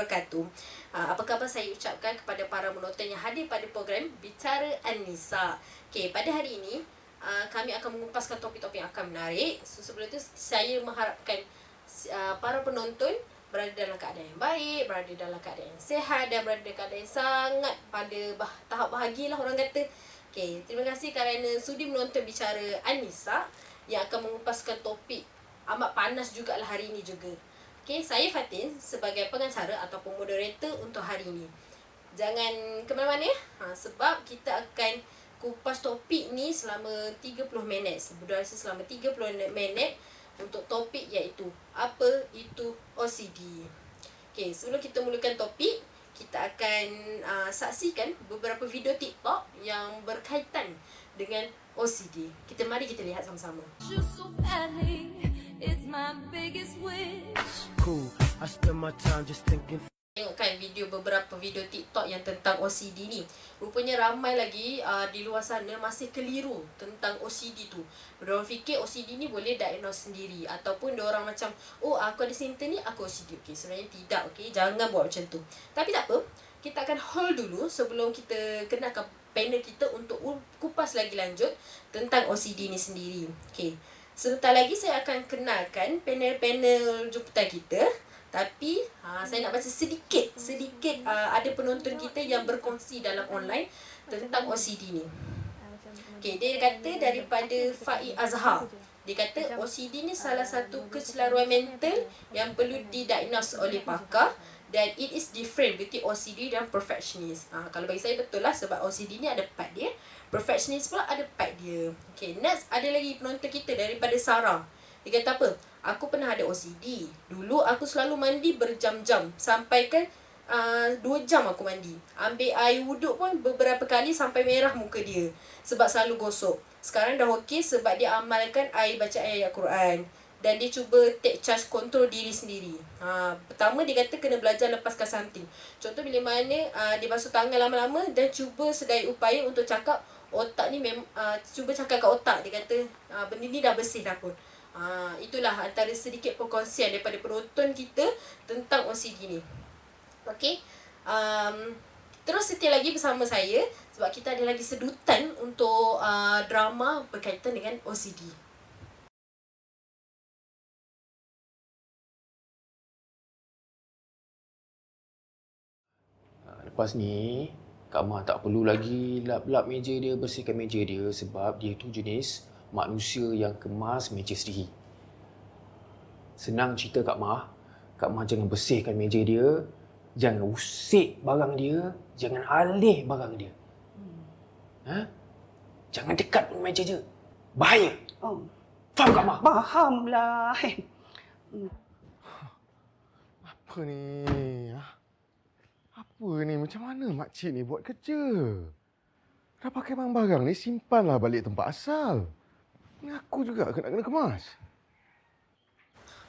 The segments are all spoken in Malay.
wabarakatuh. Apa khabar saya ucapkan kepada para menonton yang hadir pada program Bicara An-Nisa. Okey, pada hari ini kami akan mengupaskan topik-topik yang akan menarik. Sebelum itu saya mengharapkan para penonton berada dalam keadaan yang baik, berada dalam keadaan yang sihat dan berada dalam keadaan yang sangat pada tahap bahagialah orang kata. Okey, terima kasih kerana sudi menonton Bicara An-Nisa yang akan mengupaskan topik amat panas jugalah hari ini juga. Okey, saya Fatin sebagai pengacara ataupun moderator untuk hari ini. Jangan ke mana-mana ya. Sebab kita akan kupas topik ni selama 30 minit. Berdurasi selama 30 minit untuk topik iaitu apa itu OCD. Okey, sebelum kita mulakan topik, kita akan saksikan beberapa video TikTok yang berkaitan dengan OCD. Mari kita lihat sama-sama. Tengokkan beberapa video TikTok yang tentang OCD ni. Rupanya ramai lagi di luar sana masih keliru tentang OCD tu. Mereka fikir OCD ni boleh diagnose sendiri, ataupun diorang macam, oh aku ada simptom ni, aku OCD. Okey, sebenarnya tidak. Okey, jangan buat macam tu. Tapi tak apa, kita akan hold dulu sebelum kita kenalkan panel kita untuk kupas lagi lanjut tentang OCD ni sendiri. Okey, sebentar lagi saya akan kenalkan panel-panel jemputan kita. Tapi saya nak baca sedikit ada penonton kita yang berkongsi dalam online tentang OCD ni. Okey, dia kata daripada Faiz Azhar. Dia kata OCD ni salah satu kecelaruan mental yang perlu didiagnose oleh pakar, dan it is different between OCD dan perfectionist. Kalau bagi saya betul lah, sebab OCD ni ada part dia, perfectionist pula ada part dia. Okey, next ada lagi penonton kita daripada Sarah. Dia kata apa? Aku pernah ada OCD. Dulu aku selalu mandi berjam-jam. Sampai ke 2 jam aku mandi. Ambil air wuduk pun beberapa kali sampai merah muka dia. Sebab selalu gosok. Sekarang dah okey sebab dia amalkan baca ayat Quran. Dan dia cuba take charge kontrol diri sendiri. Pertama dia kata kena belajar lepaskan something. Contoh bila mana dia basuh tangan lama-lama dan cuba sedaya upaya untuk cakap otak ni cuba cakap kat otak. Dia kata benda ni dah bersih dah pun. Itulah antara sedikit perkongsian daripada penonton kita tentang OCD ni. Okey, terus setia lagi bersama saya sebab kita ada lagi sedutan untuk drama berkaitan dengan OCD. Lepas ni, Kak Mah tak perlu lagi lap-lap meja dia, bersihkan meja dia sebab dia tu jenis manusia yang kemas meja sendiri. Senang cerita Kak Mah jangan bersihkan meja dia, jangan usik barang dia, jangan alih barang dia. Jangan dekat pun meja je. Bahaya. Faham Kak Mah? Fahamlah. Apa ni? Apa ni? Macam mana makcik ni buat kerja? Dah pakai barang-barang ni, simpanlah balik tempat asal. Ni aku juga kena kemas.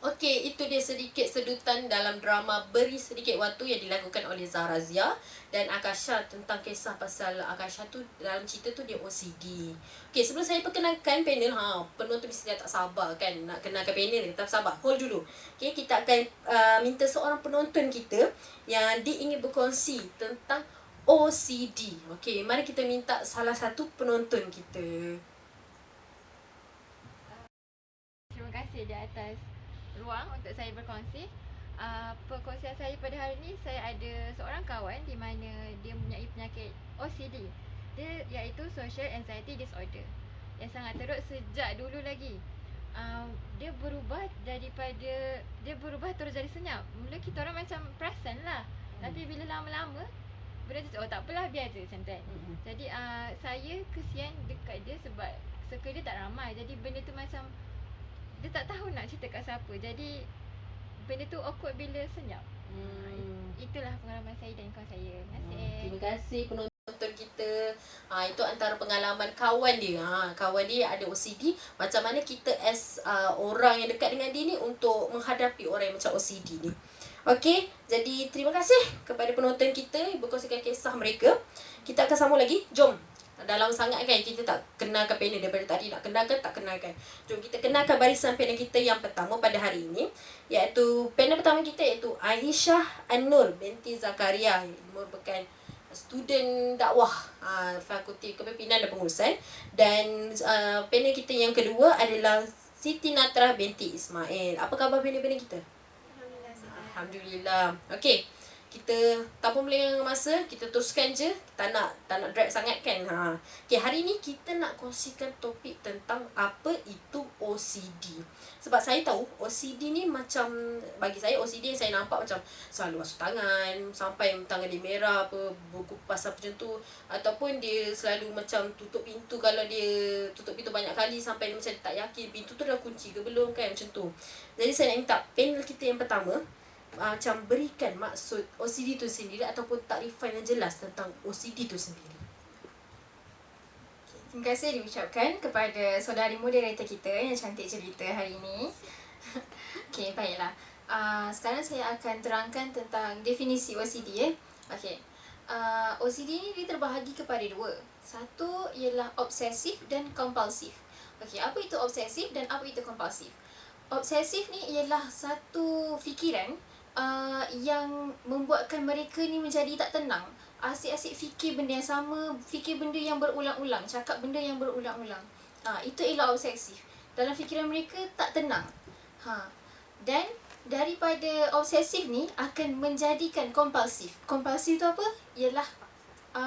Okey, itu dia sedikit sedutan dalam drama Beri Sedikit Waktu yang dilakukan oleh Zahra Zia dan Akasha tentang kisah pasal Akasha tu dalam cerita tu dia OCD. Okey, sebelum saya perkenalkan panel, penonton mesti dah tak sabar kan nak kenalkan panel ni. Tak sabar, hold dulu. Okey, kita akan minta seorang penonton kita yang dia ingin berkongsi tentang OCD. Okey, mari kita minta salah satu penonton kita. Terima kasih di atas ruang untuk saya berkongsi. Perkongsian saya pada hari ini, saya ada seorang kawan di mana dia mempunyai penyakit OCD. Dia iaitu Social Anxiety Disorder yang sangat teruk sejak dulu lagi. Dia berubah terus jadi senyap. Mula kita orang macam perasan lah. Tapi bila lama-lama benda tu, tak apalah, biar je macam tu kan. Jadi saya kesian dekat dia sebab circle dia tak ramai. Jadi benda tu macam dia tak tahu nak cerita kat siapa. Jadi benda tu awkward bila senyap. Itulah pengalaman saya dan kawan saya. Terima kasih. Terima kasih penonton kita. Itu antara pengalaman kawan dia. Kawan dia ada OCD. Macam mana kita as orang yang dekat dengan dia ni untuk menghadapi orang yang macam OCD ni. Okey, jadi terima kasih kepada penonton kita berkongsikan kisah mereka. Kita akan sambung lagi. Jom Dalam sangat kan kita tak kenalkan panel daripada tadi, nak kenalkan tak kenalkan. Jom kita kenalkan barisan panel kita yang pertama pada hari ini, iaitu panel pertama kita iaitu Aisyah An-Nur binti Zakaria, merupakan student dakwah Fakulti Kepimpinan dan Pengurusan. Dan panel kita yang kedua adalah Siti Natrah binti Ismail. Apa khabar panel-panel kita? Alhamdulillah. Okey. Kita tanpa melengahkan masa, kita teruskan je. Tak nak drag sangat kan. Okey, hari ni kita nak kongsikan topik tentang apa itu OCD. Sebab saya tahu OCD ni macam, bagi saya OCD yang saya nampak macam selalu basuh tangan, sampai tangan dia merah apa, berkupas apa macam tu. Ataupun dia selalu macam tutup pintu, kalau dia tutup pintu banyak kali sampai dia macam tak yakin pintu tu dah kunci ke belum kan, macam tu. Jadi saya nak minta panel kita yang pertama macam berikan maksud OCD tu sendiri ataupun takrifan yang jelas tentang OCD tu sendiri. Terima kasih diucapkan kepada saudari moderator kita yang cantik cerita hari ini. Okey, baiklah. Sekarang saya akan terangkan tentang definisi OCD. Okey. OCD ni dia terbahagi kepada dua. Satu ialah obsesif dan kompulsif. Okey, apa itu obsesif dan apa itu kompulsif? Obsesif ni ialah satu fikiran yang membuatkan mereka ni menjadi tak tenang. Asyik-asyik fikir benda yang sama, fikir benda yang berulang-ulang, cakap benda yang berulang-ulang. Itu ialah obsesif. Dalam fikiran mereka tak tenang. Dan daripada obsesif ni akan menjadikan kompulsif. Kompulsif tu apa? Ialah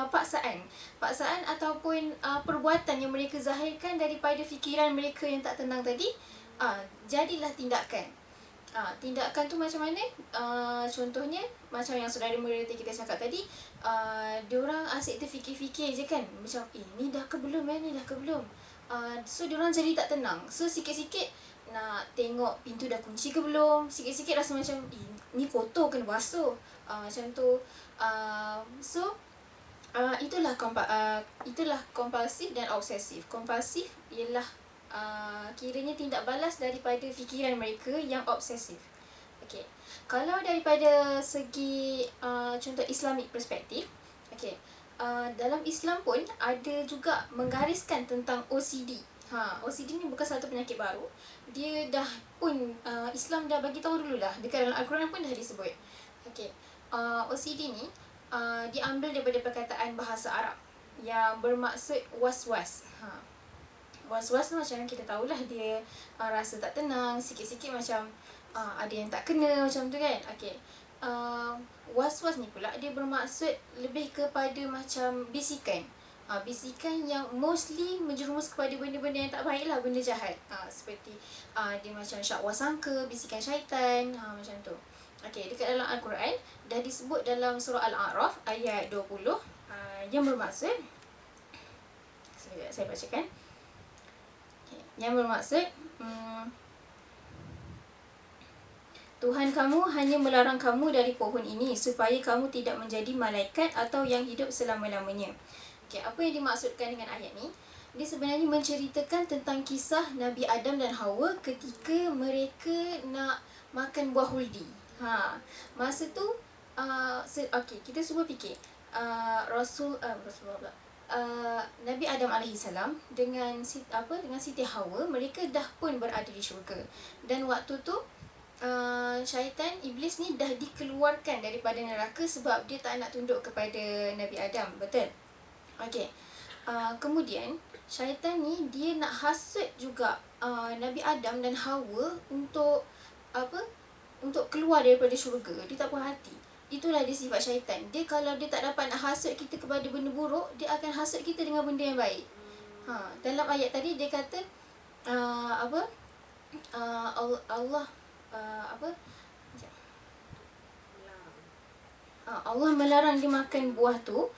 paksaan. Paksaan ataupun perbuatan yang mereka zahirkan daripada fikiran mereka yang tak tenang tadi, jadilah tindakan. Tindakan tu macam mana? Contohnya macam yang saudara moderator kita cakap tadi, diorang asyik terfikir-fikir je kan, macam ni dah ke belum ni dah ke belum. So diorang jadi tak tenang. So sikit-sikit nak tengok pintu dah kunci ke belum, sikit-sikit rasa macam ni kotor kena basuh, macam tu. Itulah kompulsif dan obsesif. Kompulsif ialah kiranya tindak balas daripada fikiran mereka yang obsesif. Okey. Kalau daripada segi contoh Islamic perspektif, okey. Dalam Islam pun ada juga menggariskan tentang OCD. OCD ni bukan satu penyakit baru. Dia dah pun Islam dah bagi tahu dululah. Dekat dalam Al-Quran pun dah disebut. Okey. OCD ni diambil daripada perkataan bahasa Arab yang bermaksud was-was. Was-was tu macam kita tahulah, dia rasa tak tenang, sikit-sikit macam ada yang tak kena macam tu kan. Okey. Was-was ni pula dia bermaksud lebih kepada macam bisikan. Bisikan yang mostly menjerumus kepada benda-benda yang tak baik lah, benda jahat. Seperti dia macam syakwa sangka, bisikan syaitan, macam tu. Okey, dekat dalam Al-Quran dah disebut dalam surah Al-A'raf ayat 20 yang bermaksud, saya bacakan. Yang bermaksud Tuhan kamu hanya melarang kamu dari pohon ini supaya kamu tidak menjadi malaikat atau yang hidup selama-lamanya. Okay, apa yang dimaksudkan dengan ayat ni? Dia sebenarnya menceritakan tentang kisah Nabi Adam dan Hawa ketika mereka nak makan buah huldi. Masa tu okey, kita cuba fikir. Rasulullah Nabi Adam alaihissalam dengan Siti Hawa, mereka dah pun berada di syurga. Dan waktu tu syaitan, iblis ni dah dikeluarkan daripada neraka sebab dia tak nak tunduk kepada Nabi Adam. Betul? Okey. Kemudian syaitan ni dia nak hasut juga Nabi Adam dan Hawa untuk untuk keluar daripada syurga. Dia tak puas hati. Itulah dia sifat syaitan. Dia kalau dia tak dapat nak hasut kita kepada benda buruk, dia akan hasut kita dengan benda yang baik. Dalam ayat tadi dia kata Allah melarang dia makan buah tu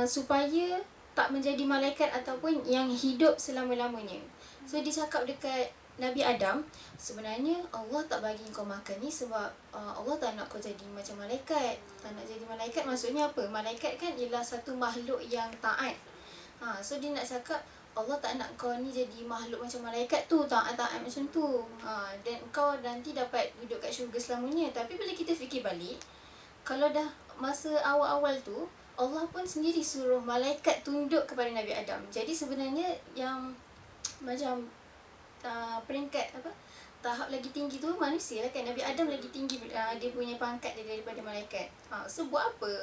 supaya tak menjadi malaikat ataupun yang hidup selama-lamanya. So dia cakap dekat Nabi Adam, sebenarnya Allah tak bagi kau makan ni sebab Allah tak nak kau jadi macam malaikat. Tak nak jadi malaikat maksudnya apa? Malaikat kan ialah satu makhluk yang taat. So dia nak cakap Allah tak nak kau ni jadi makhluk macam malaikat tu, taat-taat macam tu. Dan kau nanti dapat duduk kat syurga selamanya. Tapi bila kita fikir balik, kalau dah masa awal-awal tu Allah pun sendiri suruh malaikat tunduk kepada Nabi Adam. Jadi sebenarnya yang macam peringkat tahap lagi tinggi tu manusia lah kan. Nabi Adam lagi tinggi dia punya pangkat dia daripada malaikat. So buat apa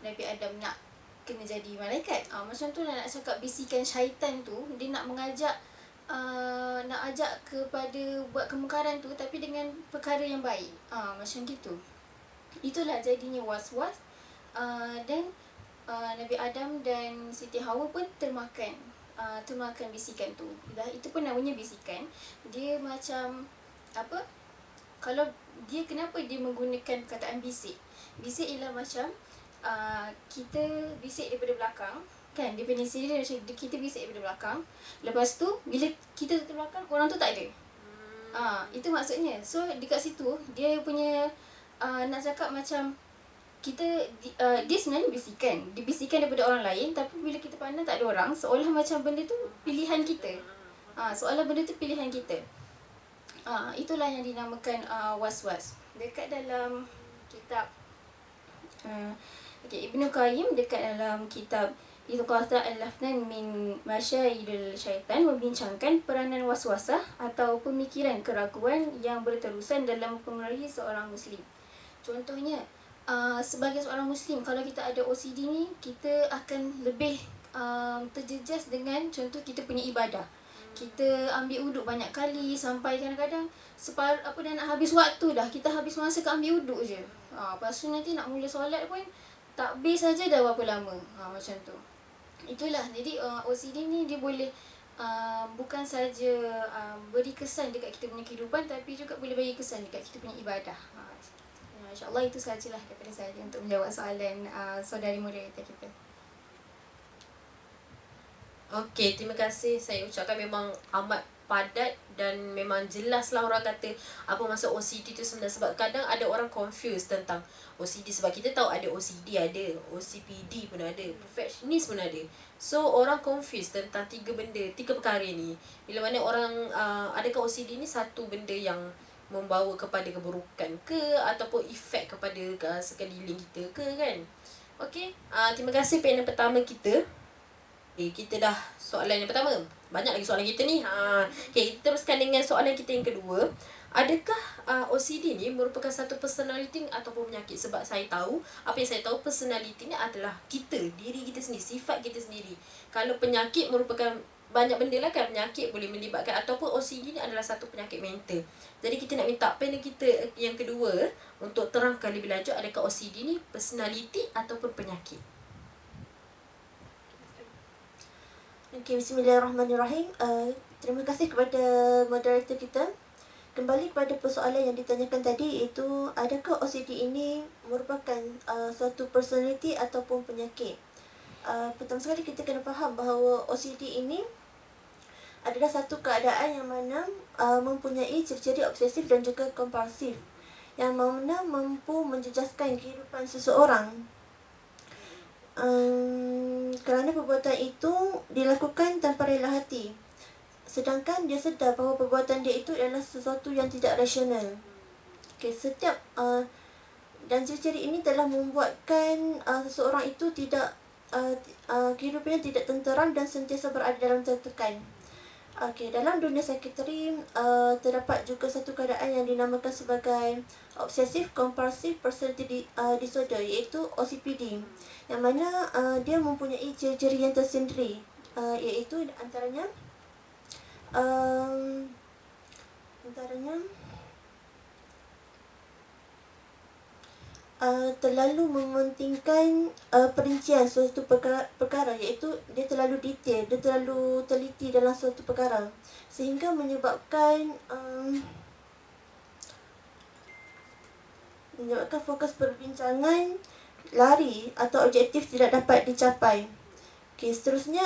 Nabi Adam nak kena jadi malaikat? Macam tu lah nak cakap bisikan syaitan tu, dia nak mengajak nak ajak kepada buat kemungkaran tu tapi dengan perkara yang baik. Macam gitu. Itulah jadinya was-was dan Nabi Adam dan Siti Hawa pun termakan bisikan tu. Dah itu pun namanya bisikan. Dia macam apa? Kalau dia kenapa dia menggunakan perkataan bisik? Bisik ialah macam kita bisik daripada belakang kan, dia punya sendiri macam kita bisik daripada belakang. Lepas tu bila kita dekat belakang, orang tu tak ada. Itu maksudnya. So dekat situ dia punya nak cakap macam kita dia sebenarnya bisikan. Dia bisikan daripada orang lain, tapi bila kita pandang tak ada orang, seolah macam benda tu pilihan kita. Seolah benda tu pilihan kita. Itulah yang dinamakan was-was. Dekat dalam kitab Ibnu Qayyim, dekat dalam kitab Iqata al-Lafnan min Masyaidul Syaitan, membincangkan peranan waswasah atau pemikiran keraguan yang berterusan dalam mempengaruhi seorang Muslim. Contohnya, sebagai seorang Muslim, kalau kita ada OCD ni, kita akan lebih terjejas dengan contoh kita punya ibadah. Kita ambil wuduk banyak kali sampai kadang-kadang dah nak habis waktu dah. Kita habis masa ke ambil wuduk je. Lepas tu nanti nak mula solat pun takbir saja dah berapa lama. Macam tu. Itulah. Jadi OCD ni dia boleh bukan saja beri kesan dekat kita punya kehidupan, tapi juga boleh bagi kesan dekat kita punya ibadah. InsyaAllah itu sahajalah daripada saya untuk menjawab soalan saudari moderator kita. Okey, terima kasih. Saya ucapkan memang amat padat dan memang jelaslah orang kata apa maksud OCD tu sebenarnya. Sebab kadang ada orang confuse tentang OCD. Sebab kita tahu ada OCD ada, OCPD pun ada, perfectionist pun ada. So orang confuse tentang tiga perkara ni. Bila mana orang adakah OCD ni satu benda yang membawa kepada keburukan ke ataupun efek kepada sekeliling kita ke kan. Okey, terima kasih panel pertama kita. Kita dah soalan yang pertama. Banyak lagi soalan kita ni. Okay, kita teruskan dengan soalan kita yang kedua. Adakah OCD ni merupakan satu personality ataupun penyakit? Sebab saya tahu, apa yang saya tahu, personality ni adalah kita, diri kita sendiri, sifat kita sendiri. Kalau penyakit merupakan banyak benda lah kan. Penyakit boleh melibatkan, ataupun OCD ni adalah satu penyakit mental. Jadi kita nak minta panel kita yang kedua untuk terangkan lebih lanjut, adakah OCD ni personality ataupun penyakit? Okay, bismillahirrahmanirrahim. Terima kasih kepada moderator kita. Kembali kepada persoalan yang ditanyakan tadi, iaitu adakah OCD ini merupakan suatu personality ataupun penyakit? Pertama sekali kita kena faham bahawa OCD ini adalah satu keadaan yang mana mempunyai ciri-ciri obsesif dan juga kompulsif, yang mana mampu menjejaskan kehidupan seseorang. Kerana perbuatan itu dilakukan tanpa rela hati, sedangkan dia sedar bahawa perbuatan dia itu adalah sesuatu yang tidak rasional. Setiap dan ciri-ciri ini telah membuatkan seseorang itu tidak kehidupannya tidak tenteram dan sentiasa berada dalam tertekan. Dalam dunia psikiatri terdapat juga satu keadaan yang dinamakan sebagai Obsessive Compulsive Personality Disorder, iaitu OCPD, yang mana dia mempunyai ciri-ciri yang tersendiri, iaitu antaranya terlalu mementingkan perincian suatu perkara, iaitu dia terlalu detail, dia terlalu teliti dalam suatu perkara, sehingga menyebabkan fokus perbincangan lari atau objektif tidak dapat dicapai. Seterusnya,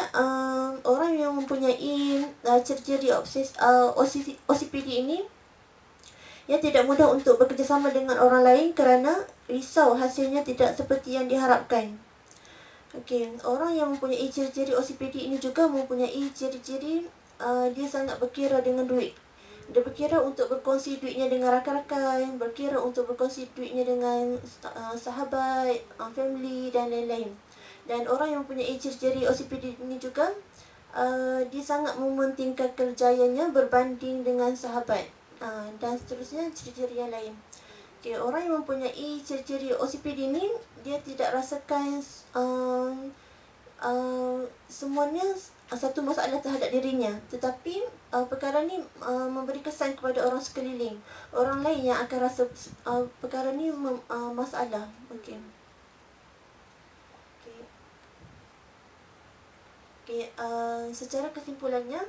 orang yang mempunyai ciri-ciri OCPD ini, ia tidak mudah untuk bekerjasama dengan orang lain kerana risau hasilnya tidak seperti yang diharapkan. Orang yang mempunyai ciri-ciri OCPD ini juga mempunyai ciri-ciri dia sangat berkira dengan duit. Dia berkira untuk berkongsi duitnya dengan rakan-rakan, berkira untuk berkongsi duitnya dengan sahabat, family dan lain-lain. Dan orang yang mempunyai ciri-ciri OCPD ini juga dia sangat mementingkan kerjayanya berbanding dengan sahabat, dan seterusnya ciri-ciri yang lain. Okay, orang yang mempunyai ciri-ciri OCPD ni dia tidak rasakan semuanya satu masalah terhadap dirinya, tetapi perkara ni memberi kesan kepada orang sekeliling, orang lain yang akan rasa perkara ni masalah. Okey. Okey. Okey, secara kesimpulannya,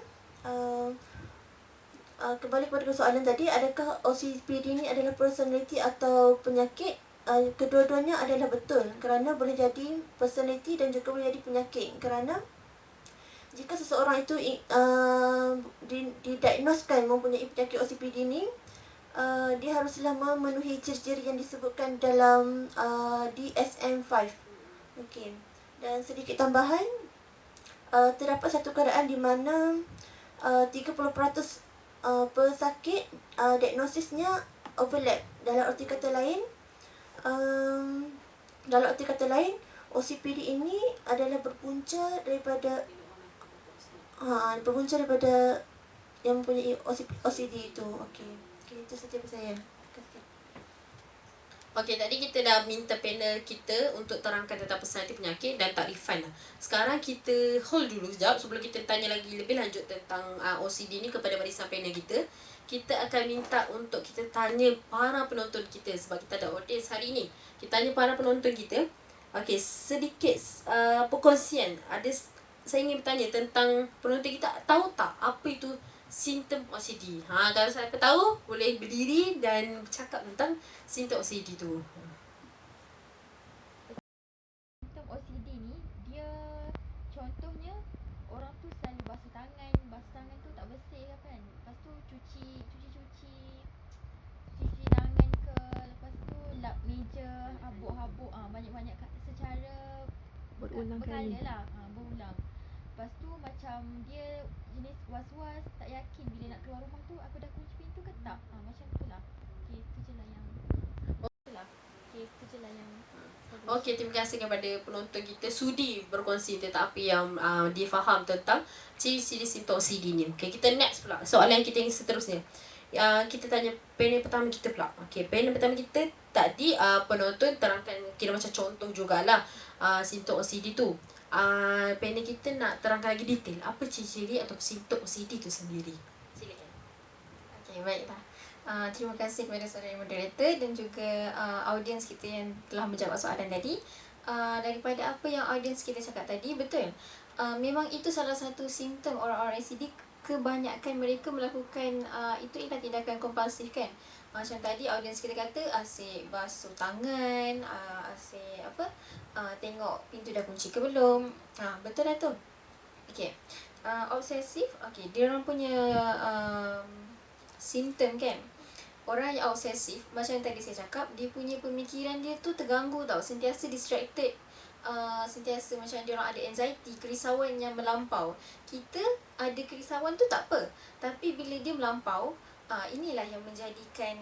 kembali kepada soalan tadi, adakah OCPD ni adalah personality atau penyakit? Kedua-duanya adalah betul, kerana boleh jadi personality dan juga boleh jadi penyakit. Kerana jika seseorang itu didiagnoskan mempunyai penyakit OCPD ni, dia haruslah memenuhi ciri-ciri yang disebutkan dalam DSM-5. Okey. Dan sedikit tambahan, terdapat satu keadaan di mana 30% pesakit diagnosisnya overlap. Dalam arti kata lain, OCPD ini adalah berpunca daripada yang mempunyai OCD itu. Okey. Itu saja dari saya. Terima kasih. Okey, tadi kita dah minta panel kita untuk terangkan tentang personaliti penyakit dan takrifan lah. Sekarang kita hold dulu sekejap sebelum kita tanya lagi lebih lanjut tentang OCD ni kepada barisan panel kita. Kita akan minta untuk kita tanya para penonton kita sebab kita ada audiens hari ni. Kita tanya para penonton kita. Okey, sedikit perkongsian. Saya ingin bertanya tentang penonton kita, tahu tak apa itu simptom OCD? Kalau siapa tahu, boleh berdiri dan bercakap tentang simptom OCD tu. Simptom OCD ni, dia contohnya orang tu selalu basuh tangan tu tak bersih kan. Lepas tu cuci tangan ke, lepas tu lap meja habuk-habuk, banyak-banyak secara berkala lah, berulang. Lepas tu macam dia jenis was-was, tak yakin bila nak keluar rumah tu aku dah kunci pintu ke tak. Macam tu lah. Okey, tu je lah yang Okey, terima kasih kepada penonton kita sudi berkongsi tentang apa yang dia faham tentang ciri-ciri simptom OCD ni. Okey, kita next pula. Soalan kita yang seterusnya. Kita tanya panel pertama kita pula. Okey, panel pertama kita tadi penonton terangkan kira macam contoh jugalah simptom OCD tu. Panel kita nak terangkan lagi detail apa ciri-ciri atau simptom OCD tu sendiri. Silakan. Okey, baiklah. Terima kasih kepada saudara moderator dan juga audiens kita yang telah menjawab soalan tadi. Daripada apa yang audiens kita cakap tadi, betul. Memang itu salah satu simptom orang-orang OCD. Kebanyakan mereka melakukan itu ialah tindakan kompulsif kan. Macam tadi audiens kita kata asyik basuh tangan, asyik tengok pintu dah kunci ke belum. Betul lah tu. Okey. Obsesif, okey, dia orang punya simptom kan. Orang yang obsesif, macam yang tadi saya cakap, dia punya pemikiran dia tu terganggu tau, sentiasa distracted. Sentiasa macam dia orang ada anxiety, kerisauan yang melampau. Kita ada kerisauan tu tak apa, tapi bila dia melampau, inilah yang menjadikan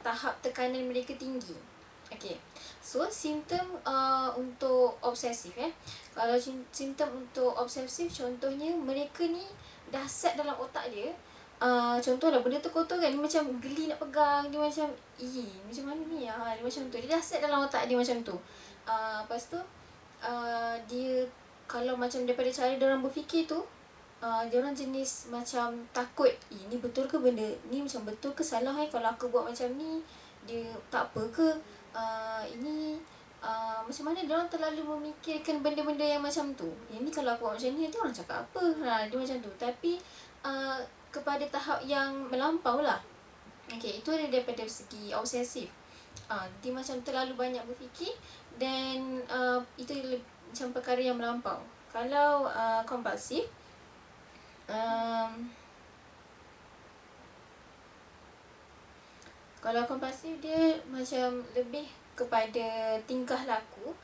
tahap tekanan mereka tinggi. Okay, so simptom untuk obsesif kalau simptom untuk obsesif, contohnya mereka ni dah set dalam otak dia. Contohlah benda tu kotor kan, dia macam geli nak pegang, dia macam macam mana ni, dia macam tu, dia dah set dalam otak dia macam tu. Lepas tu dia kalau macam daripada cara dia orang berfikir tu, dia orang jenis macam takut, ni betul ke benda ni, macam betul ke salah kalau aku buat macam ni, dia tak apa ke, ini macam mana dia orang terlalu memikirkan benda-benda yang macam tu. Ini kalau aku buat macam ni, nanti orang cakap apa, dia macam tu. Tapi kepada tahap yang melampau lah. Okay, itu ada daripada segi obsesif. Dia macam terlalu banyak berfikir dan itu macam perkara yang melampau. Kalau kompulsif, kalau kompulsif dia macam lebih kepada tingkah laku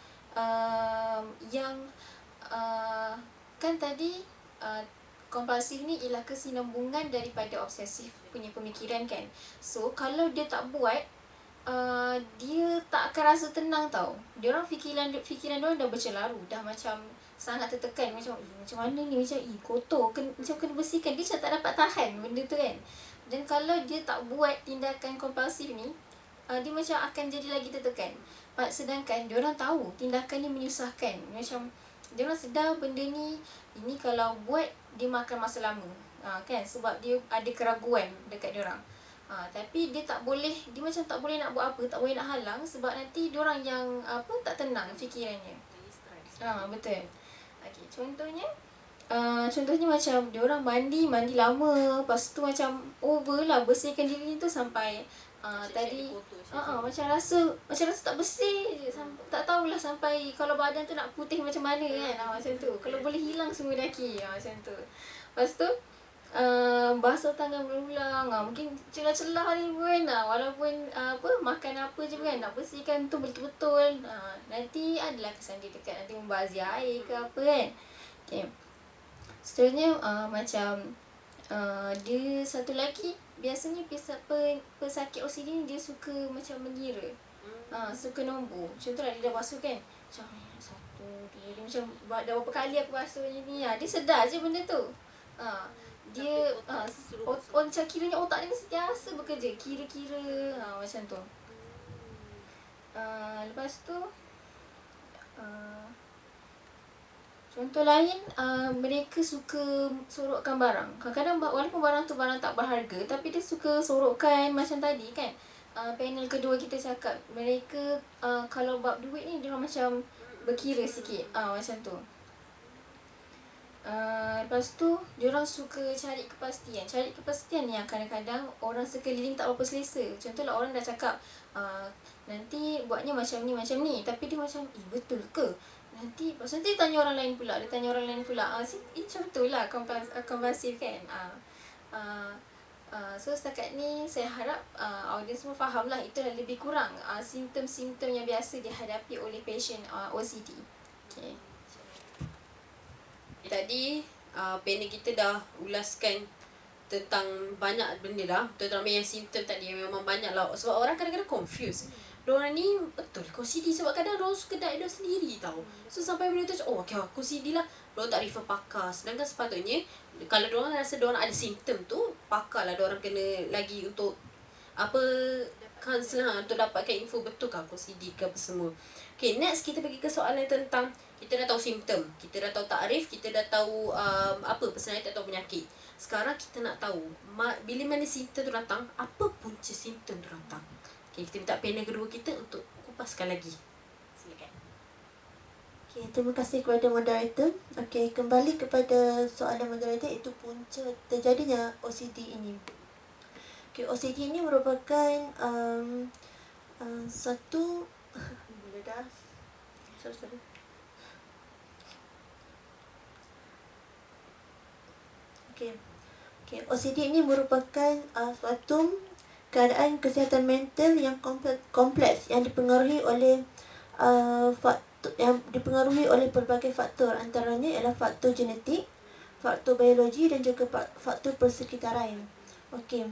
yang kan tadi kompulsif ni ialah kesinambungan daripada obsesif punya pemikiran kan. So kalau dia tak buat, dia tak akan rasa tenang tau. Diorang fikiran diorang dah bercelaru, dah macam sangat tertekan, macam macam mana ni, macam kotor, macam kena bersihkan. Dia macam tak dapat tahan benda tu kan. Dan kalau dia tak buat tindakan kompulsif ni, dia macam akan jadi lagi tertekan. Sedangkan diorang tahu tindakan ni menyusahkan. Macam diorang sedar benda ni, ini kalau buat dia makan masa lama, kan, sebab dia ada keraguan dekat diorang. Tapi dia tak boleh, dia macam tak boleh nak buat apa, tak boleh nak halang, sebab nanti diorang yang tak tenang fikirannya. Betul. Okey, contohnya macam diorang mandi lama, lepas tu macam over lah bersihkan diri tu sampai tadi macam rasa tak bersih je, tak tahulah sampai kalau badan tu nak putih macam mana kan, macam tu. Kalau boleh hilang semua daki, macam tu. Lepas tu basuh tangan berulang, mungkin celah-celah ni pun, walaupun makan apa je kan, nak bersihkan tu betul-betul. Nanti adalah kesan dia dekat nanti membazir air ke apa kan. Okay. Seterusnya macam dia satu lagi, biasanya pesakit OCD ni dia suka macam mengira, suka nombor. Contohlah dia dah basuh kan, macam 1, 2, dia macam dah berapa kali aku basuh ni, dia sedar je benda tu. Dia macam kiranya otak dia sentiasa bekerja, kira-kira, macam tu. Lepas tu contoh lain, mereka suka sorokkan barang. Kadang-kadang walaupun barang tu barang tak berharga, tapi dia suka sorokkan. Macam tadi kan, panel kedua kita cakap, mereka kalau bab duit ni dia macam berkira sikit, macam tu. Lepas tu diorang suka cari kepastian yang kadang-kadang orang sekeliling tak berapa selesa. Contohlah orang dah cakap nanti buatnya macam ni, tapi dia macam betul ke? Nanti dia tanya orang lain pula, macam tu lah kompulsif kan. So setakat ni saya harap audience semua faham lah, itulah lebih kurang simptom-simptom yang biasa dihadapi oleh pasien OCD. Okay. Tadi panel kita dah ulaskan tentang banyak benda lah, terutama yang simptom tadi yang memang banyak lah. Sebab orang kadang-kadang confuse, diorang ni betul ke OCD, sebab kadang diorang suka diagnose sendiri tau. So sampai benda tu okay, aku OCD lah, diorang tak refer pakar. Sedangkan sepatutnya kalau diorang rasa diorang ada simptom tu, pakar lah diorang kena lagi untuk counselor untuk dapatkan info betul ke aku OCD ke apa semua. Okay, next kita pergi ke soalan tentang, kita dah tahu simptom, kita dah tahu takrif, kita dah tahu personality atau penyakit. Sekarang kita nak tahu bila mana simptom tu datang, apa punca simptom tu datang. Okay, kita minta panel kedua kita untuk kupaskan lagi. Silakan. Okay, terima kasih kepada moderator. Okay, kembali kepada soalan moderator, itu punca terjadinya OCD ini. Okay, OCD ini merupakan satu boleh dah. Sorry. Okay, OCD ini merupakan suatu keadaan kesihatan mental yang kompleks yang dipengaruhi oleh pelbagai faktor. Antaranya ialah faktor genetik, faktor biologi dan juga faktor persekitaran. Okey.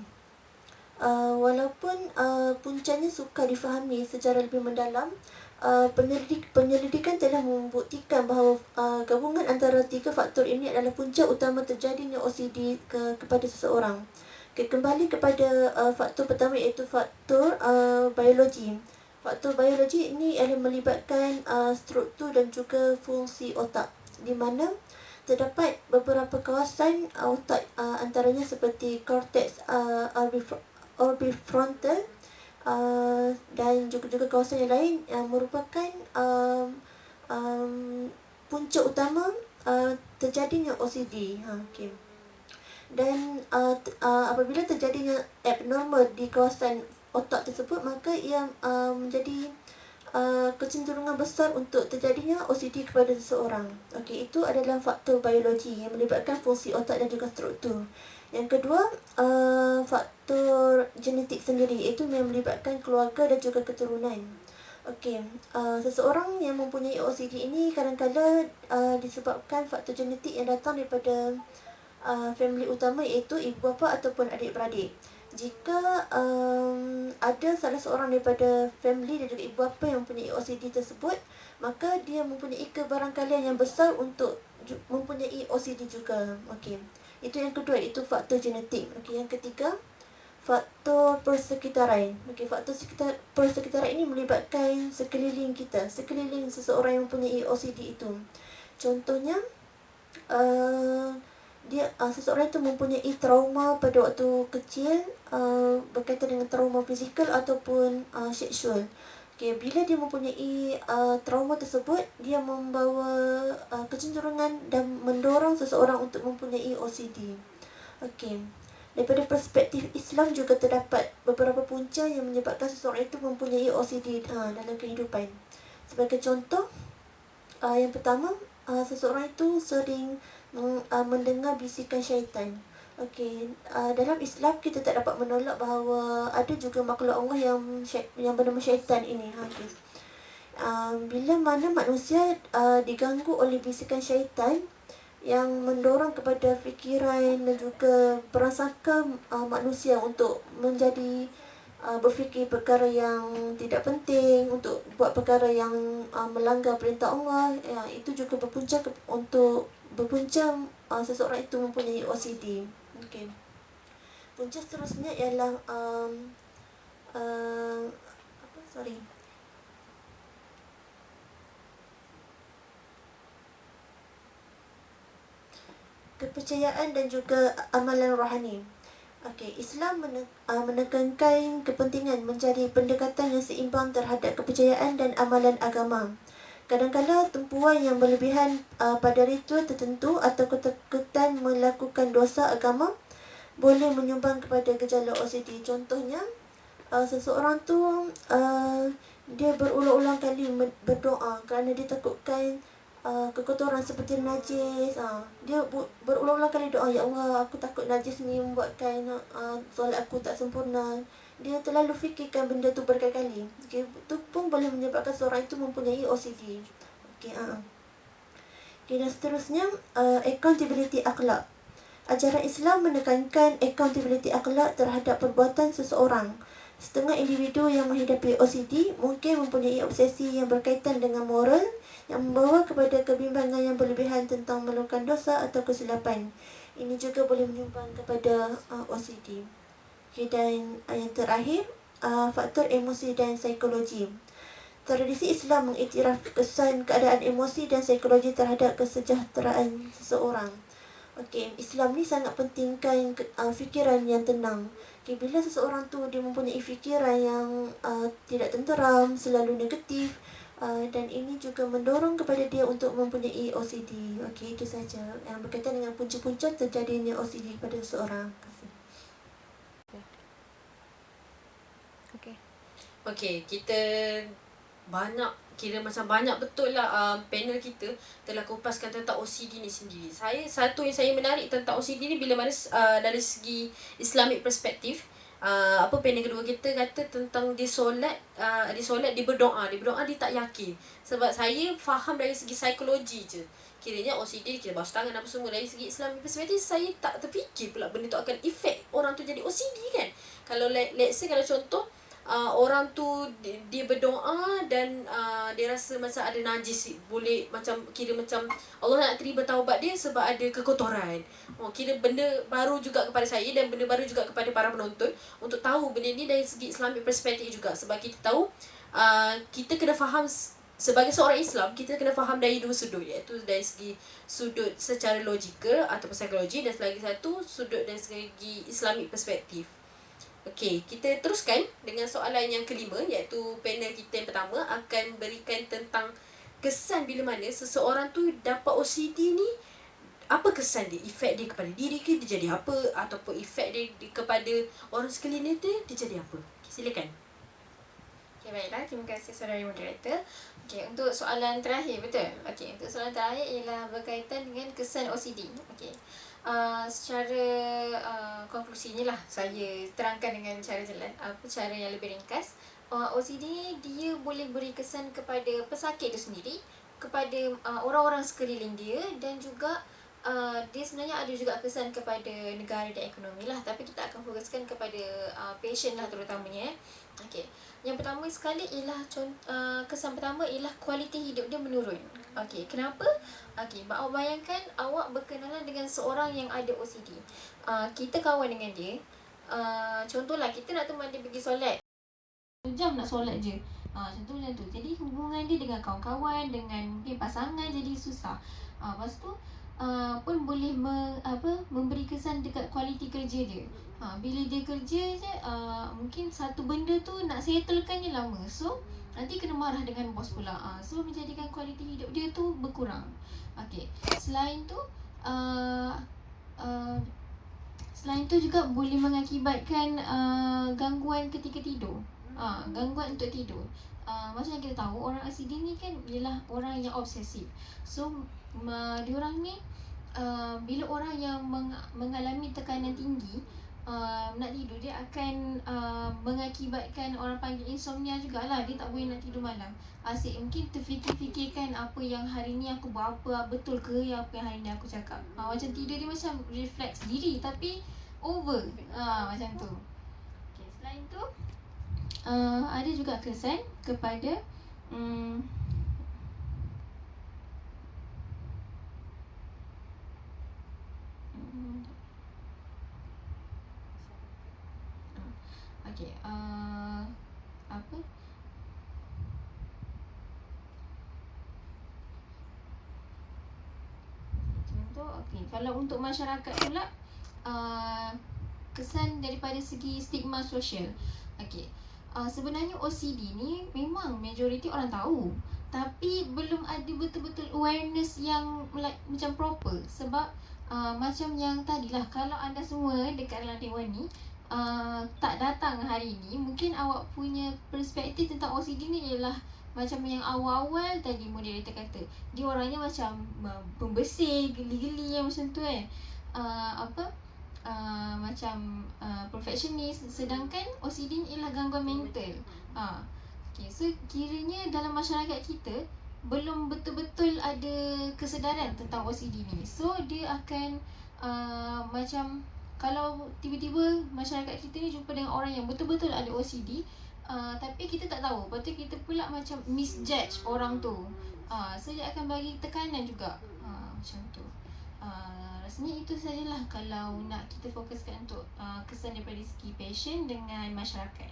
Walaupun puncanya sukar difahami secara lebih mendalam, penyelidikan telah membuktikan bahawa gabungan antara tiga faktor ini adalah punca utama terjadinya OCD kepada seseorang. Okay, kembali kepada faktor pertama, iaitu faktor biologi. Faktor biologi ini adalah melibatkan struktur dan juga fungsi otak, di mana terdapat beberapa kawasan otak, antaranya seperti cortex orbifrontal dan juga kawasan yang lain yang merupakan punca utama terjadinya OCD. Okay. Dan apabila terjadinya abnormal di kawasan otak tersebut, maka ia menjadi kecenderungan besar untuk terjadinya OCD kepada seseorang. Okey, itu adalah faktor biologi yang melibatkan fungsi otak dan juga struktur. Yang kedua, faktor genetik sendiri, iaitu yang melibatkan keluarga dan juga keturunan. Okey, seseorang yang mempunyai OCD ini kadang-kadang disebabkan faktor genetik yang datang daripada family utama iaitu ibu bapa ataupun adik-beradik. Jika ada salah seorang daripada family dan juga ibu bapa yang mempunyai OCD tersebut, maka dia mempunyai kebarangkalian yang besar untuk mempunyai OCD juga. Okey. Itu yang kedua, iaitu faktor genetik. Okey, yang ketiga, faktor persekitaran. Okey, faktor persekitaran ini melibatkan sekeliling kita, sekeliling seseorang yang mempunyai OCD itu. Contohnya, seseorang itu mempunyai trauma pada waktu kecil, berkaitan dengan trauma fizikal ataupun seksual. Okay, bila dia mempunyai trauma tersebut, dia membawa kecenderungan dan mendorong seseorang untuk mempunyai OCD. Okay. Daripada perspektif Islam juga terdapat beberapa punca yang menyebabkan seseorang itu mempunyai OCD dalam kehidupan. Sebagai contoh, yang pertama, seseorang itu sering mendengar bisikan syaitan. Okey, dalam Islam kita tak dapat menolak bahawa ada juga makhluk Allah yang bernama syaitan ini. Bila mana manusia diganggu oleh bisikan syaitan yang mendorong kepada fikiran dan juga prasangka manusia untuk menjadi berfikir perkara yang tidak penting, untuk buat perkara yang melanggar perintah Allah, itu juga berpunca seseorang itu mempunyai OCD. Okey. Punca seterusnya ialah kepercayaan dan juga amalan rohani. Okey, Islam menekankan kepentingan mencari pendekatan yang seimbang terhadap kepercayaan dan amalan agama. Kadang-kadang tumpuan yang berlebihan pada ritual tertentu atau ketakutan melakukan dosa agama boleh menyumbang kepada gejala OCD. Contohnya, seseorang tu dia berulang-ulang kali berdoa kerana dia takutkan kekotoran seperti najis. Dia berulang-ulang kali doa, ya Allah, aku takut najis ni membuatkan solat aku tak sempurna. Dia terlalu fikirkan benda tu berkali-kali. Okay, itu pun boleh menyebabkan seorang itu mempunyai OCD. Okay, okay, dan seterusnya, accountability akhlak. Ajaran Islam menekankan accountability akhlak terhadap perbuatan seseorang. Setengah individu yang menghidapi OCD mungkin mempunyai obsesi yang berkaitan dengan moral yang membawa kepada kebimbangan yang berlebihan tentang melakukan dosa atau kesilapan. Ini juga boleh menyumbang kepada OCD. Okay, dan yang terakhir, faktor emosi dan psikologi. Tradisi Islam mengiktiraf kesan keadaan emosi dan psikologi terhadap kesejahteraan seseorang. Okey, Islam ni sangat pentingkan fikiran yang tenang. Okay, bila seseorang tu dia mempunyai fikiran yang tidak tenteram, selalu negatif, dan ini juga mendorong kepada dia untuk mempunyai OCD. Okey, itu saja yang berkaitan dengan punca-punca terjadinya OCD pada seseorang. Okey, kita macam banyak betul lah panel kita telah kupaskan tentang OCD ni sendiri. Satu yang saya menarik tentang OCD ni bila mana dari segi Islamic perspektif, panel kedua kita kata tentang dia solat dia berdoa dia tak yakin. Sebab saya faham dari segi psikologi je. Kiranya OCD kita basuh tangan apa semua. Dari segi Islamic perspektif saya tak terfikir pula benda tu akan efek orang tu jadi OCD kan. Kalau let's say kalau contoh orang tu dia berdoa dan dia rasa macam ada najis, boleh macam kira macam Allah nak terima taubat dia sebab ada kekotoran. Kira benda baru juga kepada saya dan benda baru juga kepada para penonton untuk tahu benda ni dari segi Islamic perspektif juga. Sebab kita tahu kita kena faham sebagai seorang Islam, kita kena faham dari dua sudut, iaitu dari segi sudut secara logikal ataupun psikologi, dan lagi satu sudut dari segi Islamic perspektif. Okey, kita teruskan dengan soalan yang kelima, iaitu panel kita yang pertama akan berikan tentang kesan bila mana seseorang tu dapat OCD ni. Apa kesan dia? Efek dia kepada diri ke, dia jadi apa? Ataupun efek dia kepada orang sekeliling dia jadi apa? Okay, silakan. Okay, baiklah. Terima kasih saudara moderator. Okay, untuk soalan terakhir, betul? Okay, untuk soalan terakhir ialah berkaitan dengan kesan OCD. Okay. Secara konklusinya lah saya terangkan dengan cara cara yang lebih ringkas. OCD dia boleh beri kesan kepada pesakit itu sendiri, kepada orang-orang sekeliling dia, dan juga dia sebenarnya ada juga kesan kepada negara dan ekonomi lah, tapi kita akan fokuskan kepada patient lah terutamanya. Okey. Yang pertama sekali ialah kesan pertama ialah kualiti hidup dia menurun. Okey, kenapa? Okey, awak bayangkan awak berkenalan dengan seorang yang ada OCD. Kita kawan dengan dia. Contohlah kita nak teman dia pergi solat. 1 jam nak solat je. Contoh macam tu. Jadi hubungan dia dengan kawan-kawan, dengan mungkin pasangan jadi susah. Lepas tu pun boleh memberi kesan dekat kualiti kerja dia. Bila dia kerja je, mungkin satu benda tu nak settlekannya lama. So nanti kena marah dengan bos pula. So menjadikan kualiti hidup dia tu berkurang. Okey. Selain tu selain tu juga boleh mengakibatkan gangguan ketika tidur. Gangguan untuk tidur. Macam yang kita tahu, orang OCD ni kan ialah orang yang obsesif. So diorang ni bila orang yang mengalami tekanan tinggi nak tidur, dia akan mengakibatkan orang panggil insomnia jugalah. Dia tak boleh nak tidur malam. Asyik mungkin terfikir-fikirkan apa yang hari ni aku buat apa, betul ke yang apa yang hari ni aku cakap. Macam tidur dia macam refleks diri tapi over. Macam tu. Okay, selain tu ada juga kesan kepada okey, apa? Contoh, okey, kalau untuk masyarakat pula kesan daripada segi stigma sosial. Okey. Sebenarnya OCD ni memang majoriti orang tahu, tapi belum ada betul-betul awareness yang macam proper. Sebab macam yang tadilah, kalau anda semua dekat dalam dewan ni tak datang hari ni, mungkin awak punya perspektif tentang OCD ni ialah macam yang awal-awal tadi moderator kata, dia orangnya macam pembersih, geli-geli yang macam tu kan. Macam perfectionist, sedangkan OCD ni ialah gangguan mental. Okay, so kiranya dalam masyarakat kita belum betul-betul ada kesedaran tentang OCD ni. So dia akan macam kalau tiba-tiba masyarakat kita ni jumpa dengan orang yang betul-betul ada OCD, tapi kita tak tahu, lepas tu kita pula macam misjudge orang tu. So dia akan bagi tekanan juga. Macam tu. Rasanya itu sajalah kalau nak kita fokuskan untuk kesan daripada segi patient dengan masyarakat.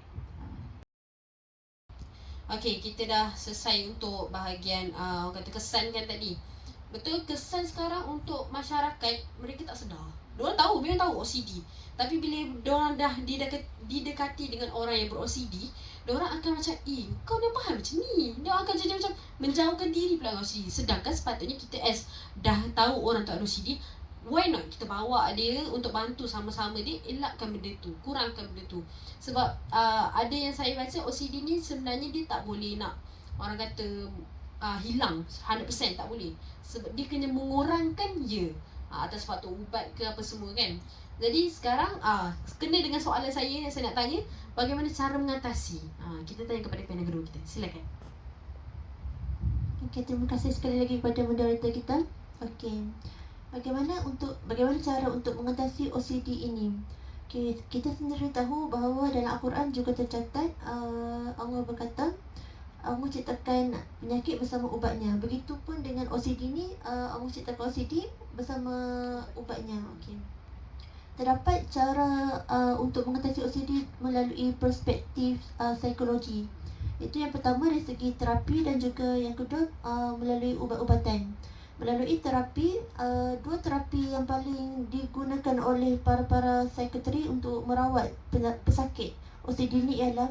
Okey, kita dah selesai untuk bahagian kata kesan kan tadi. Betul, kesan sekarang untuk masyarakat, mereka tak sedar. Diorang tahu, memang tahu OCD. Tapi bila diorang dah didekati dengan orang yang ber-OCD, diorang akan macam, kau dah faham macam ni. Diorang akan jadi macam menjauhkan diri pula dengan OCD. Sedangkan sepatutnya kita dah tahu orang tu ada OCD, why not kita bawa dia untuk bantu sama-sama dia elakkan benda tu, kurangkan benda tu. Sebab ada yang saya baca, OCD ni sebenarnya dia tak boleh nak orang kata hilang 100%, tak boleh. Sebab dia kena mengurangkan je atas faktor ubat ke apa semua kan. Jadi sekarang kena dengan soalan saya yang saya nak tanya, bagaimana cara mengatasi. Kita tanya kepada panel kedua kita. Silakan. Okey, terima kasih sekali lagi kepada moderator kita. Okey. Bagaimana cara untuk mengatasi OCD ini? Okay, kita sendiri tahu bahawa dalam Al-Quran juga tercatat Allah berkata, Allah ciptakan penyakit bersama ubatnya. Begitupun dengan OCD ni, Allah ciptakan OCD bersama ubatnya. Okay. Terdapat cara untuk mengatasi OCD melalui perspektif psikologi. Itu yang pertama dari segi terapi, dan juga yang kedua melalui ubat-ubatan. Melalui terapi, dua terapi yang paling digunakan oleh para psikiatri untuk merawat pesakit OCD ni ialah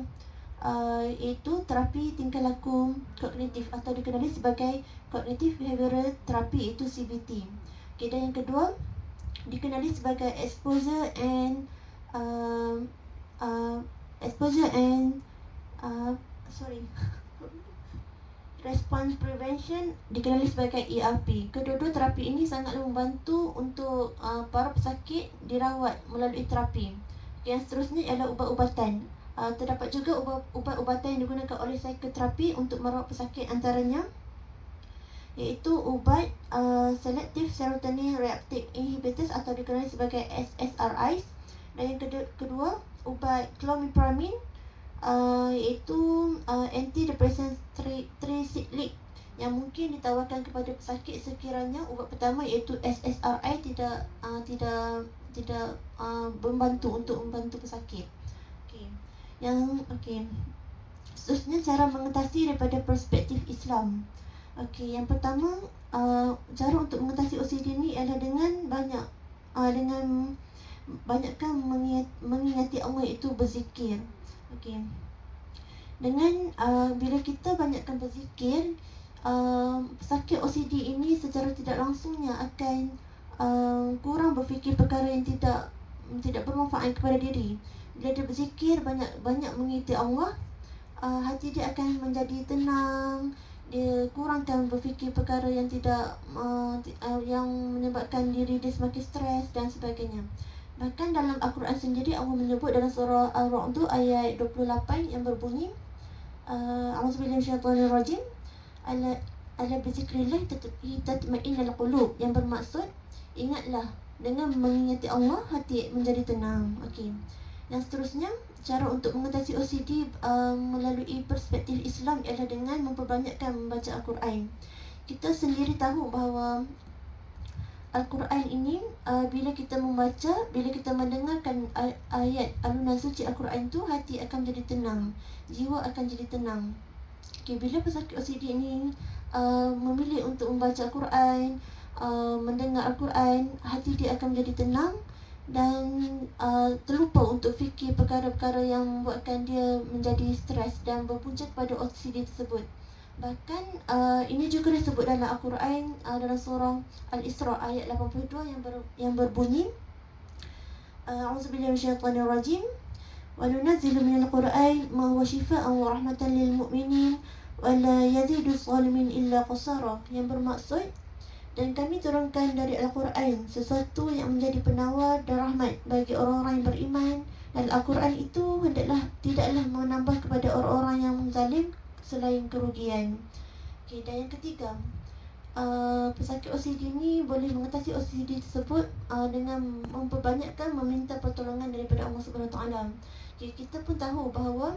iaitu terapi tingkah laku kognitif atau dikenali sebagai Cognitive Behavioral Therapy, itu CBT. Okay, dan yang kedua dikenali sebagai exposure and response prevention, dikenali sebagai ERP. Kedua-dua terapi ini sangatlah membantu untuk para pesakit dirawat melalui terapi. Yang seterusnya ialah ubat-ubatan. Terdapat juga ubat-ubatan yang digunakan oleh psikoterapi untuk merawat pesakit, antaranya iaitu ubat Selective Serotonin Reuptake Inhibitors atau dikenali sebagai SSRIs. Dan yang kedua, ubat clomipramine iaitu antidepressant tricyclic yang mungkin ditawarkan kepada pesakit sekiranya ubat pertama iaitu SSRI tidak membantu untuk membantu pesakit. Seterusnya cara mengatasi daripada perspektif Islam. Yang pertama, cara untuk mengatasi OCD ni adalah dengan banyakkan mengingati Allah, iaitu berzikir. Dengan bila kita banyakkan berzikir, pesakit OCD ini secara tidak langsungnya akan kurang berfikir perkara yang tidak bermanfaat kepada diri. Bila dia berzikir, banyak mengingati Allah, hati dia akan menjadi tenang. Dia kurangkan berfikir perkara yang yang menyebabkan diri dia semakin stres dan sebagainya. Bahkan dalam Al-Quran sendiri, Allah menyebut dalam surah Al-Ra'd ayat 28 yang berbunyi, A'udzubillahi minasyaitonirrajim, ala bizikrillah tatma'innul qulub, yang bermaksud ingatlah, dengan mengingati Allah hati menjadi tenang. Yang seterusnya, cara untuk mengatasi OCD melalui perspektif Islam ialah dengan memperbanyakkan membaca Al-Quran. Kita sendiri tahu bahawa Al-Quran ini bila kita membaca, bila kita mendengarkan ayat alunan suci Al-Quran itu, hati akan menjadi tenang, jiwa akan jadi tenang. Bila pesakit OCD ini memilih untuk membaca Al-Quran, mendengar Al-Quran, hati dia akan menjadi tenang dan terlupa untuk fikir perkara-perkara yang membuatkan dia menjadi stres dan berpunca kepada OCD tersebut. Bahkan ini juga disebut dalam Al-Quran, dalam surah Al-Isra ayat 82 yang berbunyi, A'udzubillahi minasyaitonirrajim, wa nunazzilu minal Qur'an ma huwa shifaa'an wa rahmatan lil mu'minin wa la yazidu zalimin illa qasara, yang bermaksud, dan kami turunkan dari Al-Quran sesuatu yang menjadi penawar dan rahmat bagi orang-orang yang beriman, dan Al-Quran itu tidaklah menambah kepada orang-orang yang zalim selain kerugian. Dan yang ketiga, pesakit OCD ni boleh mengatasi OCD tersebut dengan memperbanyakkan meminta pertolongan daripada Allah Subhanahu Wa Taala. Kita pun tahu bahawa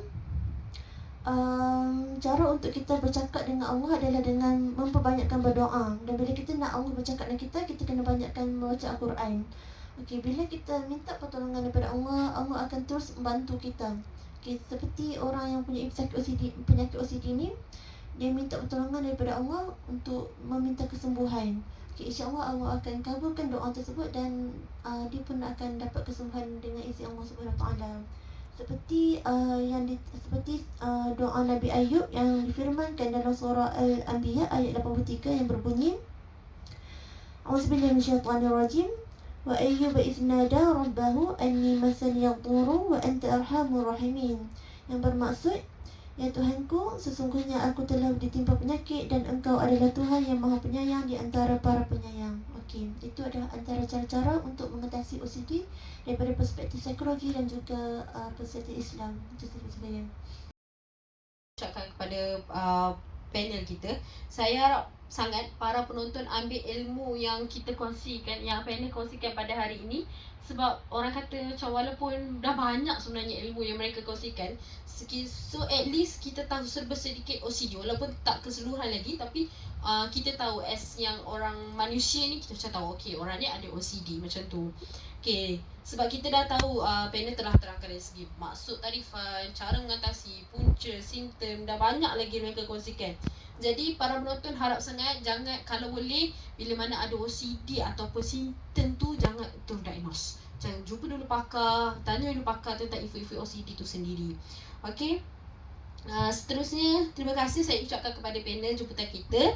cara untuk kita bercakap dengan Allah adalah dengan memperbanyakkan berdoa. Dan bila kita nak Allah bercakap dengan kita kena banyakkan membaca Al-Quran. Bila kita minta pertolongan daripada Allah, Allah akan terus membantu kita. Seperti orang yang punya penyakit OCD ni, dia minta pertolongan daripada Allah untuk meminta kesembuhan. InsyaAllah Allah akan kabulkan doa tersebut dan dia pun akan dapat kesembuhan dengan izin Allah Subhanahu Wa Taala. Seperti doa Nabi Ayub yang difirmankan dalam surah Al-Anbiya ayat 83 yang berbunyi, A'udzubillahi minasyaitonirrajim, wa ayyuba iznada rabbahu anni masani yadhurru wa anta arhamur rahimin, yang bermaksud, ya Tuhanku, sesungguhnya aku telah ditimpa penyakit dan engkau adalah Tuhan yang maha penyayang di antara para penyayang. Itu adalah antara cara-cara untuk mengatasi OCD daripada perspektif psikologi dan juga perspektif Islam. Itu sahaja. Ucapkan kepada panel kita, saya harap sangat para penonton ambil ilmu yang kita kongsikan, yang panel kongsikan pada hari ini. Sebab orang kata macam walaupun dah banyak sebenarnya ilmu yang mereka kongsikan, so at least kita tahu serba sedikit OCD, walaupun tak keseluruhan lagi, tapi kita tahu as yang orang manusia ni, kita macam tahu okay, orang ni ada OCD macam tu. Sebab kita dah tahu panel telah terangkan dari segi maksud tarifan, cara mengatasi, punca, simptom, dah banyak lagi mereka kongsikan. Jadi para penonton harap sangat jangan, kalau boleh bila mana ada OCD ataupun simptom tu, jangan terus diagnose. Jangan, jumpa dulu pakar, tanya dulu pakar tentang info-info OCD tu sendiri. Seterusnya, terima kasih saya ucapkan kepada panel jemputan kita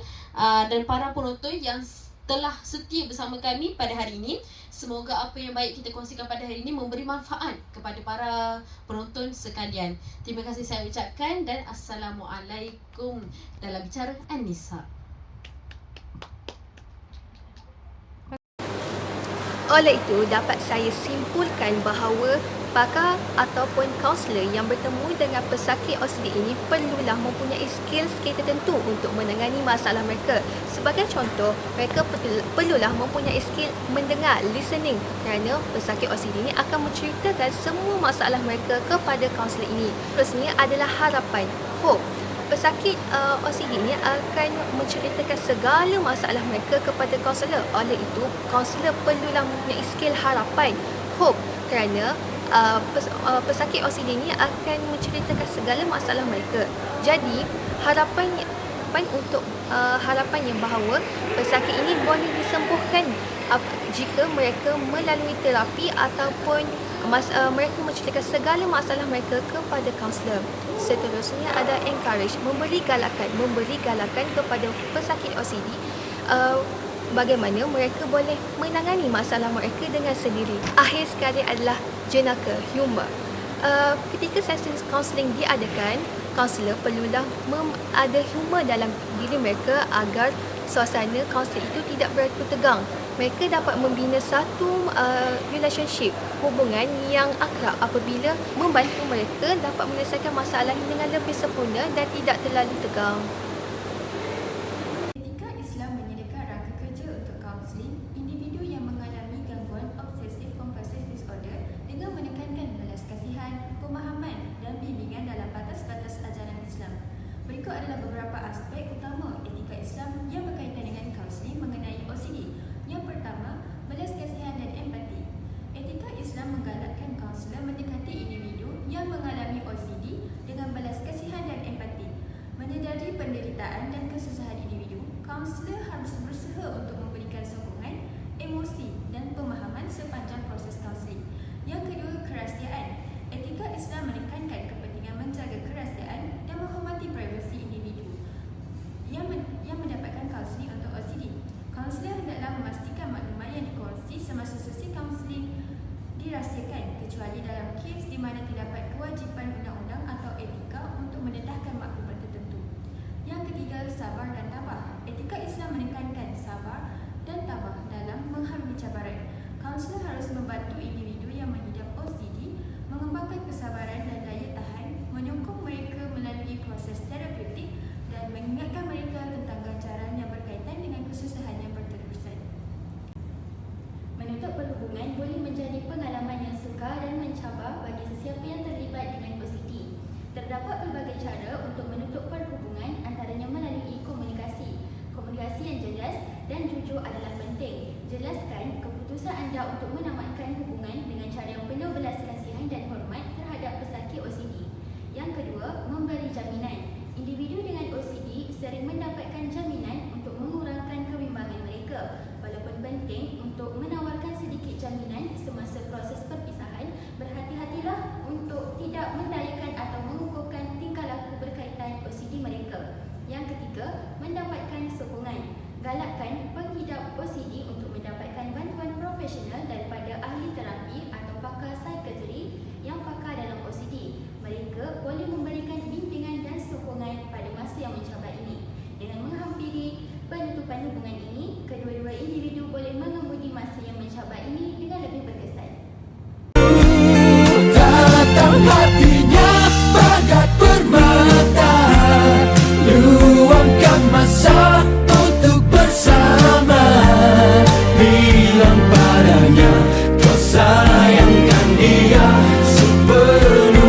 dan para penonton yang telah setia bersama kami pada hari ini. Semoga apa yang baik kita kongsikan pada hari ini memberi manfaat kepada para penonton sekalian. Terima kasih saya ucapkan dan Assalamualaikum dalam Bicara An-Nisa. Oleh itu, dapat saya simpulkan bahawa pakar ataupun kaunselor yang bertemu dengan pesakit OCD ini perlulah mempunyai skill-skill tertentu untuk menangani masalah mereka. Sebagai contoh, mereka perlulah mempunyai skill mendengar, listening, kerana pesakit OCD ini akan menceritakan semua masalah mereka kepada kaunselor ini. Terusnya adalah harapan, hope. Pesakit OCD ini akan menceritakan segala masalah mereka kepada kaunselor. Oleh itu, kaunselor perlulah mempunyai skill harapan, hope, kerana pesakit OCD ini akan menceritakan segala masalah mereka. Jadi, harapannya bahawa pesakit ini boleh disembuhkan jika mereka melalui terapi ataupun mereka menceritakan segala masalah mereka kepada kaunselor. Seterusnya ada encourage, memberi galakan kepada pesakit OCD bagaimana mereka boleh menangani masalah mereka dengan sendiri. Akhir sekali adalah jenaka, humor. Ketika sesi kaunseling diadakan, kaunselor perlulah ada humor dalam diri mereka agar suasana kaunseling itu tidak berlaku tegang. Mereka dapat membina satu relationship, hubungan yang akrab apabila membantu mereka dapat menyelesaikan masalah dengan lebih sempurna dan tidak terlalu tegang. Etika Islam menyediakan rangka kerja untuk kaunseling individu yang mengalami gangguan obsesif compulsive disorder dengan menekankan belas kasihan, pemahaman dan bimbingan dalam batas-batas ajaran Islam. Berikut adalah beberapa aspek utama etika Islam yang berkaitan dengan kaunseling mengenai OCD. Yang pertama, belas kasihan dan empati. Etika Islam menggalakkan kaunselor mendekati individu yang mengalami OCD dengan belas kasihan dan empati. Menyedari penderitaan dan kesusahan individu, kaunselor harus berusaha untuk memberikan sokongan, emosi dan pemahaman sepanjang proses kaunseling. Yang kedua, kerahsiaan. Etika Islam menekankan kepentingan menjaga kerahsiaan dan menghormati privasi individu yang mendapatkan kaunseling untuk OCD. Kaunselor hendaklah memastikan maklumat yang dikongsi semasa sesi kaunseling dirahsiakan kecuali dalam kes di mana terdapat kewajipan undang-undang atau etika untuk mendedahkan maklumat tertentu. Yang ketiga, sabar dan tabah. Etika Islam menekankan sabar dan tabah dalam mengharungi cabaran. Kaunselor harus membantu